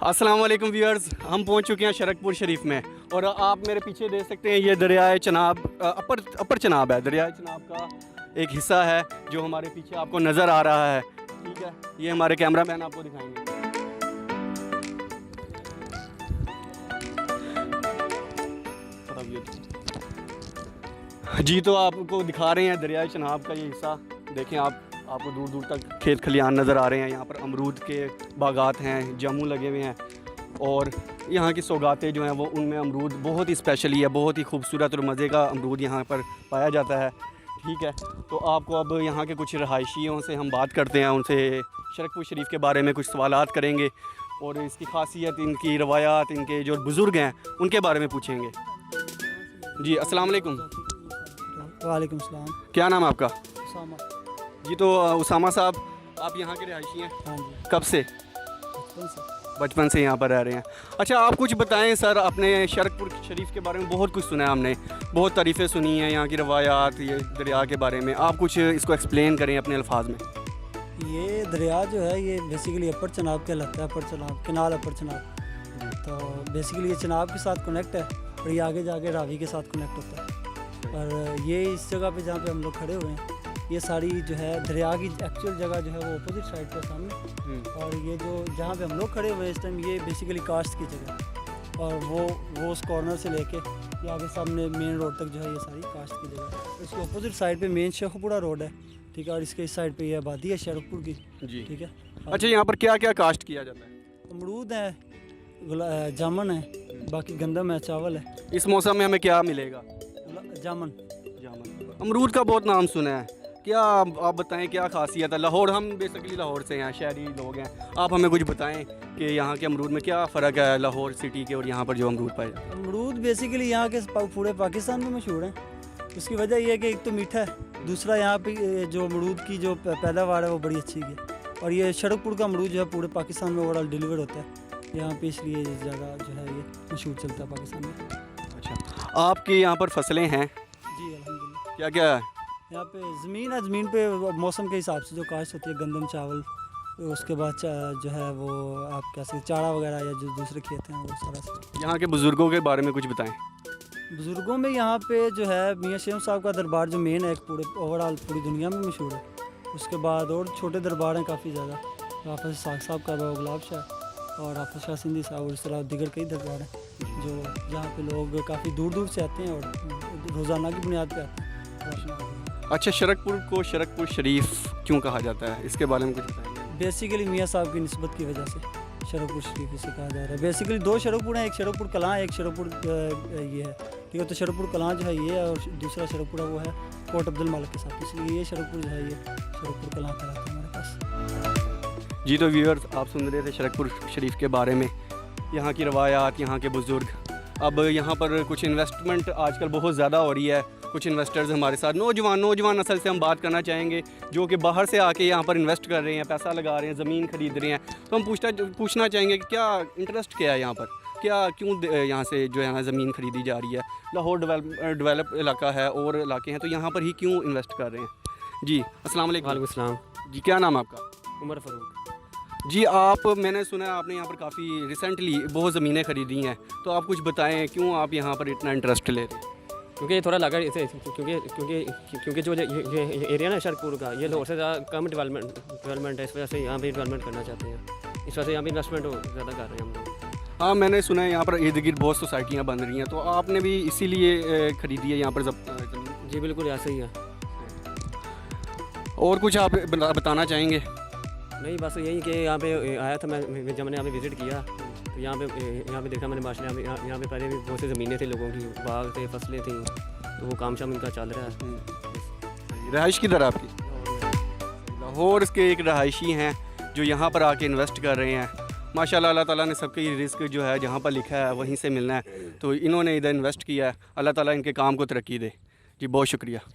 अस्सलाम वालेकुम व्यूअर्स, हम पहुंच चुके हैं शरकपुर शरीफ में और आप मेरे पीछे देख सकते हैं ये दरियाए चनाब अपर चनाब है। दरियाए चनाब का एक हिस्सा है जो हमारे पीछे आपको नज़र आ रहा है। ठीक है, ये हमारे कैमरा मैन आपको दिखाएंगे। जी, तो आपको दिखा रहे हैं दरियाए चनाब का ये हिस्सा। देखें आपको दूर दूर तक खेत खलियान नज़र आ रहे हैं। यहाँ पर अमरूद के बागात हैं, जामू लगे हुए हैं और यहाँ की सौगातें जो हैं वो उनमें अमरूद बहुत ही स्पेशली है, बहुत ही खूबसूरत और मज़े का अमरूद यहाँ पर पाया जाता है। ठीक है, तो आपको अब यहाँ के कुछ रहायशियों से हम बात करते हैं, उनसे शरकपुर शरीफ के बारे में कुछ सवालात करेंगे और इसकी खासियत, इनकी रवायात, इनके जो बुज़ुर्ग हैं उनके बारे में पूछेंगे। जी, अस्सलाम वालेकुम। वालेकुम सलाम। क्या नाम है आपका? उसामा। जी, तो उसामा साहब, आप यहाँ के रहायशी हैं? हाँ जी, कब से? बचपन से यहाँ पर रह रहे हैं। अच्छा, आप कुछ बताएं सर, अपने शरकपुर शरीफ के बारे में बहुत कुछ सुना है हमने, बहुत तारीफ़ें सुनी हैं यहाँ की रवायात, ये दरिया के बारे में। आप कुछ इसको एक्सप्लेन करें अपने अल्फाज में। ये दरिया जो है ये बेसिकली अपर चनाब कहलाता है। अपर चनाब, केनाल अपर चनाब। तो बेसिकली ये चनाब के साथ कनेक्ट है और ये आगे जाके रावी के साथ कनेक्ट होता है। और ये इस जगह पे जहाँ पे हम लोग खड़े हुए हैं, ये सारी जो है दरिया की एक्चुअल जगह जो है वो अपोजिट साइड पे सामने। और ये जो जहाँ पे हम लोग खड़े हुए हैं इस टाइम, ये बेसिकली कास्ट की जगह है। और वो उस कॉर्नर से लेके ये आगे सामने मेन रोड तक जो है ये सारी कास्ट की जगह है। इसके अपोजिट साइड पे मेन शेखपुरा रोड है। ठीक है, और इसके इस साइड पे ये आबादी है शरकपुर की। जी, ठीक है। अच्छा, यहाँ पर क्या क्या कास्ट किया जाता है? अमरूद है, जामन है, बाकी गंदम है, चावल है। इस मौसम में हमें क्या मिलेगा? जामन। अमरूद का बहुत नाम सुना है, क्या आप बताएं क्या खासियत है? लाहौर, हम बेसिकली लाहौर से हैं, शहरी लोग हैं। आप हमें कुछ बताएं कि यहाँ के अमरूद में क्या फ़र्क है लाहौर सिटी के और यहाँ पर जो अमरूद पाए जाते हैं? अमरूद बेसिकली यहाँ के पूरे पाकिस्तान में मशहूर है। उसकी वजह यह है कि एक तो मीठा है, दूसरा यहाँ पे जो अमरूद की जो पैदावार है वो बड़ी अच्छी है। और ये शरकपुर का अमरूद जो है पूरे पाकिस्तान में ओवरऑल डिलीवर होता है यहाँ पे, इसलिए ये जगह जो है ये मशहूर चलता है पाकिस्तान में। अच्छा, आपकी यहाँ पर फसलें हैं? जी अल्हम्दुलिल्लाह। क्या क्या है यहाँ पे ज़मीन है, ज़मीन पे मौसम के हिसाब से जो काश्त होती है, गंदम, चावल, उसके बाद जो है वो आप कह सकते चारा वगैरह या जो दूसरे खेत हैं वो सारा। यहाँ के बुज़ुर्गों के बारे में कुछ बताएं। बुज़ुर्गों में यहाँ पे जो है मियाँ शेम साहब का दरबार जो मेन है, एक पूरे ओवरऑल पूरी दुनिया में मशहूर है। उसके बाद और छोटे दरबार हैं काफ़ी ज़्यादा, हाफिज़ साग साहब का, गुलाब शाह और हाफिज़ शाह सिंधी साहब, और इस तरह दीगर कई दरबार हैं जो जहाँ पे लोग काफ़ी दूर दूर से आते हैं और रोज़ाना की बुनियाद पर आते हैं। अच्छा, शरकपुर को शरकपुर शरीफ क्यों कहा जाता है, इसके बारे में कुछ बताएंगे? बेसिकली मियाँ साहब की निस्बत की वजह से शरकपुर शरीफ इसे कहा जा रहा है। बेसिकली दो शरकपुर हैं, एक शरकपुर कलां है, एक शरकपुर ये है। ठीक है, तो शरकपुर कलां जो है ये है और दूसरा शरकपुर है वो है कोट अब्दुल मालिक के साथ, इसलिए ये शरकपुर जो है ये शरकपुर कलां कहलाता है हमारे पास। जी, तो व्यूअर्स, आप सुन रहे थे शरकपुर शरीफ के बारे में, यहाँ की रवायात, यहाँ के बुज़ुर्ग। अब यहाँ पर कुछ इन्वेस्टमेंट आजकल बहुत ज़्यादा हो रही है। कुछ इन्वेस्टर्स हमारे साथ, नौजवान नस्ल से हम बात करना चाहेंगे जो कि बाहर से आके यहाँ पर इन्वेस्ट कर रहे हैं, पैसा लगा रहे हैं, ज़मीन ख़रीद रहे हैं। तो हम पूछना चाहेंगे कि क्या इंटरेस्ट क्या है यहाँ पर, क्यों यहाँ से जो है ज़मीन ख़रीदी जा रही है? लाहौर डेवलप इलाका है और इलाके हैं, तो यहाँ पर ही क्यों इन्वेस्ट कर रहे हैं? जी, अस्सलाम वालेकुम। वालेकुम सलाम। जी, क्या नाम है आपका? उमर फ़ारूक। जी, मैंने सुना है आपने यहाँ पर काफ़ी रिसेंटली बहुत ज़मीनें ख़रीदी हैं, तो आप कुछ बताएं क्यों आप यहाँ पर इतना इंटरेस्ट ले रहे हैं? क्योंकि थोड़ा लगा इसे, क्योंकि जो ये एरिया ना शरकपुर का, ये लाहौर से ज़्यादा कम डेवलपमेंट है, इस वजह से यहाँ पे डेवलपमेंट करना चाहते हैं। इस वजह से यहाँ पे इन्वेस्टमेंट ज़्यादा कर रहे हैं हम लोग। हाँ, मैंने सुना है यहाँ पर इर्द गिर्द बहुत सोसाइटियाँ बन रही हैं, तो आपने भी इसीलिए ख़रीदी है यहाँ पर ज़मीन? जी बिल्कुल, ऐसा ही है। और कुछ आप बताना चाहेंगे? नहीं, बस यही कि यहाँ पे आया था मैं, जब मैंने यहाँ पे विज़िट किया तो यहाँ पे देखा मैंने माशाल्लाह, यहाँ पे पहले भी बहुत सी ज़मीनें थी लोगों की, बाग थे, फसलें थी, तो वो काम शाम इनका चल रहा है। रहाइश किधर आपकी? लाहौर के एक रहायशी हैं जो यहाँ पर आके इन्वेस्ट कर रहे हैं। माशाल्लाह, अल्लाह ताला ने सबके रिस्क जो है जहाँ पर लिखा है वहीं से मिलना है, तो इन्होंने इधर इन्वेस्ट किया है। अल्लाह ताला इनके काम को तरक्की दे। जी, बहुत शुक्रिया।